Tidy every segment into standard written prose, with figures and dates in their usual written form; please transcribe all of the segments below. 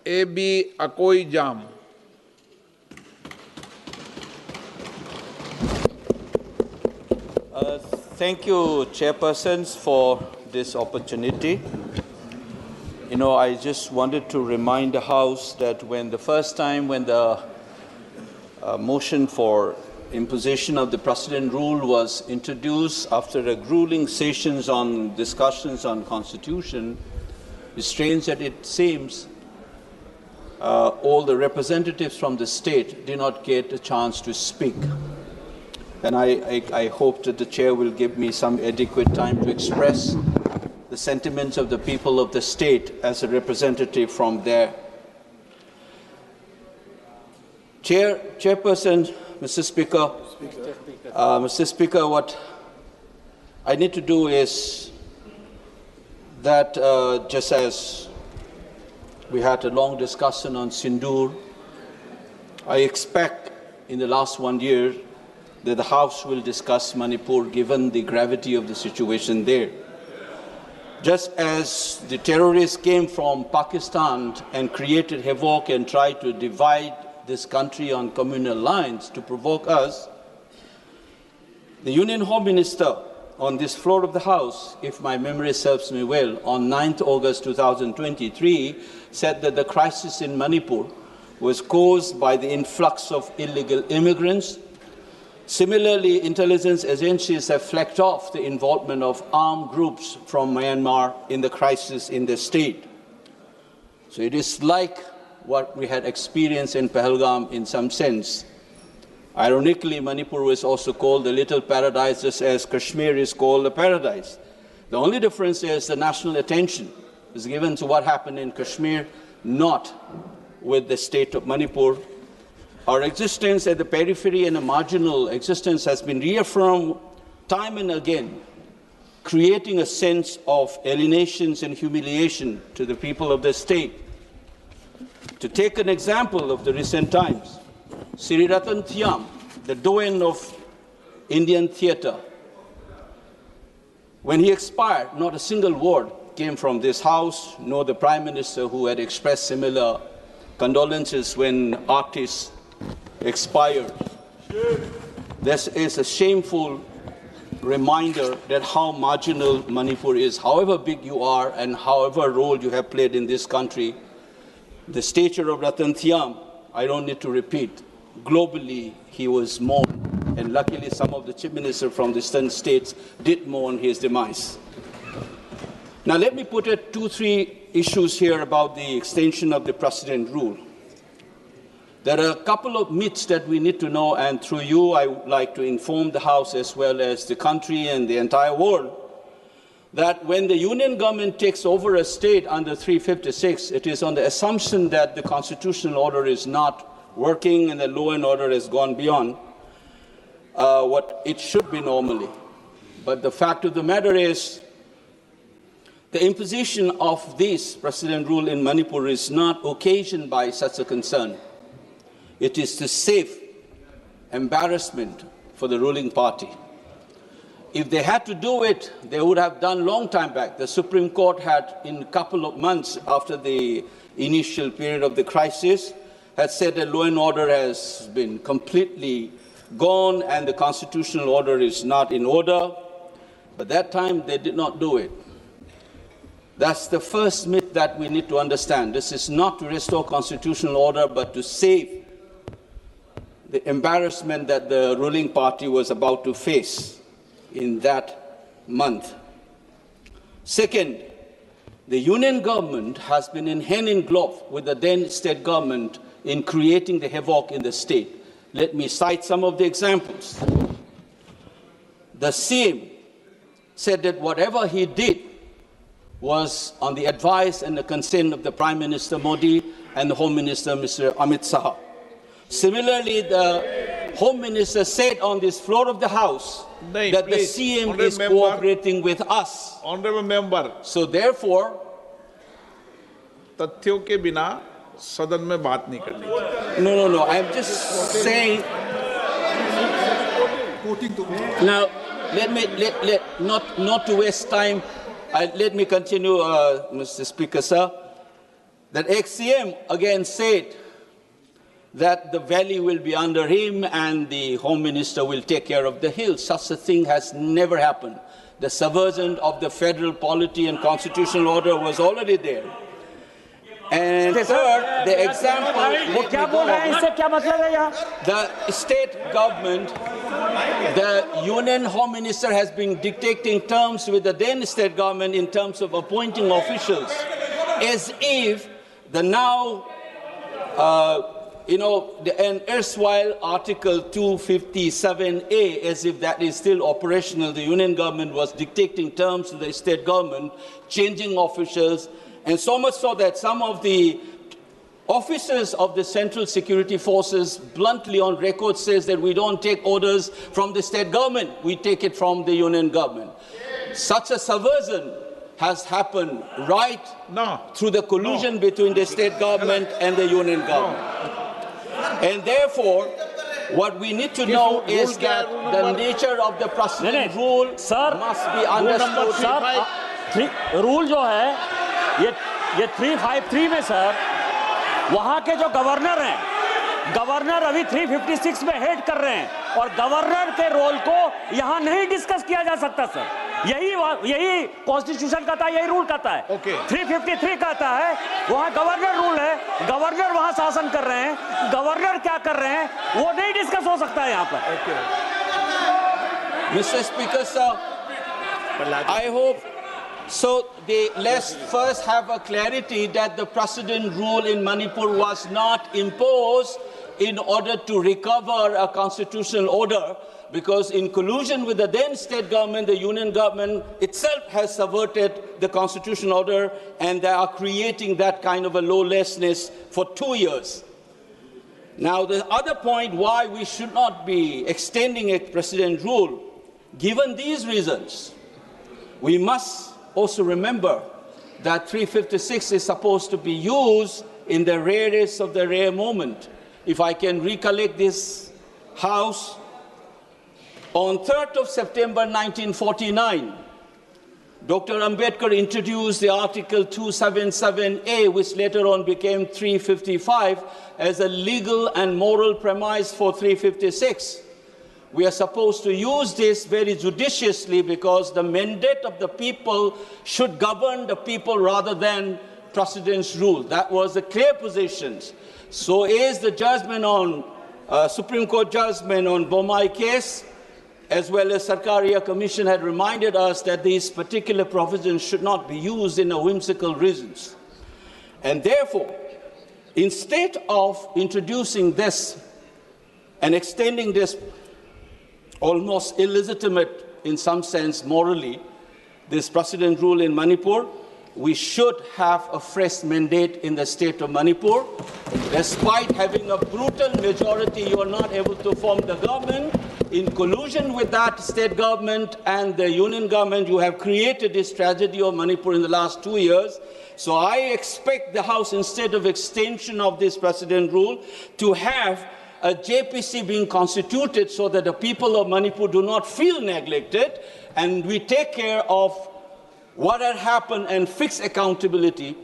A.B. Akoi Jam. Thank you, chairpersons, for this opportunity. You know, I just wanted to remind the House that when the motion for imposition of the precedent rule was introduced after a grueling sessions on discussions on constitution, it's strange that it seems all the representatives from the state did not get a chance to speak. And I hope that the chair will give me some adequate time to express the sentiments of the people of the state as a representative from there. Chairperson, Mr. Speaker, Mr. Speaker, what I need to do is that just as we had a long discussion on Sindoor, I expect in the last 1 year that the House will discuss Manipur given the gravity of the situation there. Just as the terrorists came from Pakistan and created havoc and tried to divide this country on communal lines to provoke us, the Union Home Minister on this floor of the House, if my memory serves me well, on 9th August 2023, said that the crisis in Manipur was caused by the influx of illegal immigrants. Similarly, intelligence agencies have flagged off the involvement of armed groups from Myanmar in the crisis in the state. So it is like what we had experienced in Pahalgam in some sense. Ironically, Manipur was also called the little paradise, just as Kashmir is called a paradise. The only difference is the national attention is given to what happened in Kashmir, not with the state of Manipur. Our existence at the periphery and a marginal existence has been reaffirmed time and again, creating a sense of alienations and humiliation to the people of the state. To take an example of the recent times, Sri Ratan Thiam, the doyen of Indian theatre, when he expired, not a single word came from this House, nor the Prime Minister, who had expressed similar condolences when artists expired. This is a shameful reminder that how marginal Manipur is. However big you are and however role you have played in this country, the stature of Ratan Thiam, I don't need to repeat. Globally, he was mourned, and luckily some of the chief ministers from the eastern states did mourn his demise. Now let me put 2-3 issues here about the extension of the precedent rule. There are a couple of myths that we need to know, and through you I would like to inform the House as well as the country and the entire world that when the union government takes over a state under 356, it is on the assumption that the constitutional order is not working and the law and order has gone beyond what it should be normally. But the fact of the matter is the imposition of this precedent rule in Manipur is not occasioned by such a concern. It is to save embarrassment for the ruling party. If they had to do it, they would have done long time back. The Supreme Court had, in a couple of months after the initial period of the crisis, had said that law and order has been completely gone and the constitutional order is not in order. But that time they did not do it. That's the first myth that we need to understand. This is not to restore constitutional order, but to save the embarrassment that the ruling party was about to face in that month. Second, the union government has been in hand in glove with the then state government in creating the havoc in the state. Let me cite some of the examples. The CM said that whatever he did was on the advice and the consent of the Prime Minister Modi and the Home Minister Mr. Amit Shah. Similarly, the Home Minister said on this floor of the House that the CM is cooperating with us. Honorable member. So therefore, तथ्यों के बिना सदन में बात नहीं करनी. No. I'm just saying. Now, not to waste time. Let me continue, Mr. Speaker, sir. that ex-CM again said that the valley will be under him and the Home Minister will take care of the hill. Such a thing has never happened. The subversion of the federal polity and constitutional order was already there. And third, the example, the state government, the Union Home Minister has been dictating terms with the then state government in terms of appointing officials, as if the now, an erstwhile Article 257A, as if that is still operational. The Union government was dictating terms to the state government, changing officials, and so much so that some of the officers of the Central Security Forces bluntly on record says that we don't take orders from the state government, we take it from the Union government. Such a subversion has happened right through the collusion between the state government and the Union government. And therefore, what we need to know is that the nature of the precedent rule must be understood. Rule जो है ये 353 में sir वहाँ के जो governor हैं, governor अभी 356 में हेड कर रहे हैं और गवर्नर के रोल को यहाँ नहीं डिस्कस किया जा सकता सर। यही कॉन्स्टिट्यूशन कहता है, यही रूल कहता है। 353 कहता है वहाँ गवर्नर रूल है, गवर्नर वहाँ शासन कर रहे हैं, गवर्नर क्या कर रहे हैं वो नहीं डिस्कस हो सकता है यहाँ पर। Mr. Speaker, sir, I hope so. Let's first have a clarity that the precedent rule in Manipur was not imposed in order to recover a constitutional order, because in collusion with the then state government, the Union government itself has subverted the constitutional order, and they are creating that kind of a lawlessness for 2 years. Now, the other point why we should not be extending a precedent rule, given these reasons, we must also remember that 356 is supposed to be used in the rarest of the rare moment. If I can recollect this House, on 3rd of September 1949, Dr. Ambedkar introduced the Article 277A, which later on became 355, as a legal and moral premise for 356. We are supposed to use this very judiciously because the mandate of the people should govern the people rather than precedence rule. That was the clear position. So is the judgment on Supreme Court judgment on Bimol case, as well as Sarkaria Commission had reminded us that these particular provisions should not be used in a whimsical reasons. And therefore, instead of introducing this and extending this almost illegitimate, in some sense morally, this precedent rule in Manipur, we should have a fresh mandate in the state of Manipur. Despite having a brutal majority, you are not able to form the government. In collusion with that state government and the union government, you have created this tragedy of Manipur in the last 2 years. So I expect the House, instead of extension of this precedent rule, to have a JPC being constituted so that the people of Manipur do not feel neglected, and we take care of what had happened and fix accountability.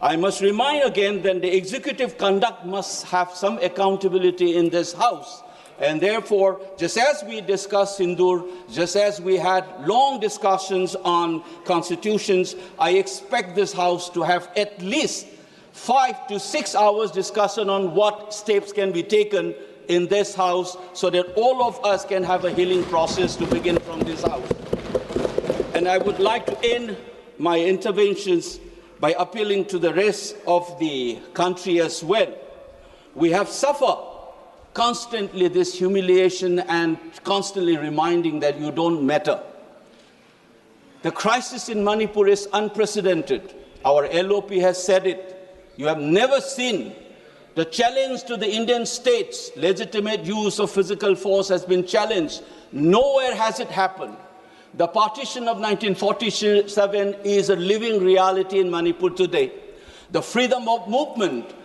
I must remind again that the executive conduct must have some accountability in this House. And therefore, just as we discussed Sindur, just as we had long discussions on constitutions, I expect this House to have at least 5 to 6 hours discussion on what steps can be taken in this House so that all of us can have a healing process to begin from this House. And I would like to end my interventions by appealing to the rest of the country as well. We have suffered constantly this humiliation and constantly reminding that you don't matter. The crisis in Manipur is unprecedented. Our LOP has said it. You have never seen the challenge to the Indian state's legitimate use of physical force has been challenged. Nowhere has it happened. The partition of 1947 is a living reality in Manipur today. The freedom of movement.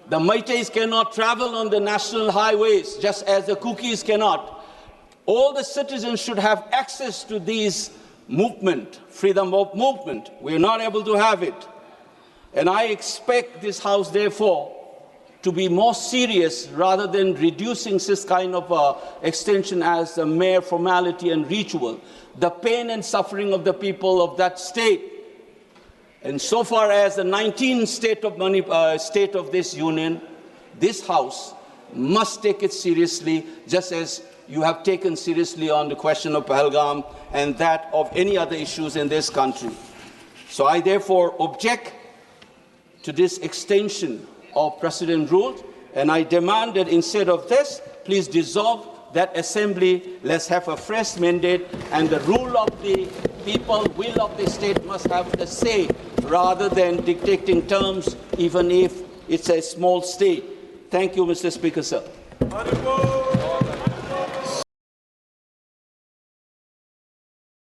The Meiteis cannot travel on the national highways, just as the Kukis cannot. All the citizens should have access to these movement, freedom of movement. We are not able to have it. And I expect this House, therefore, to be more serious rather than reducing this kind of extension as a mere formality and ritual. The pain and suffering of the people of that state. And so far as the 19th state of this union, this House must take it seriously, just as you have taken seriously on the question of Pahalgam and that of any other issues in this country. So I therefore object to this extension of precedent rule, and I demand that instead of this, please dissolve that assembly, let's have a fresh mandate, and the rule of the people, will of the state must have the say, rather than dictating terms, even if it's a small state. Thank you, Mr. Speaker, sir. Hon'ble.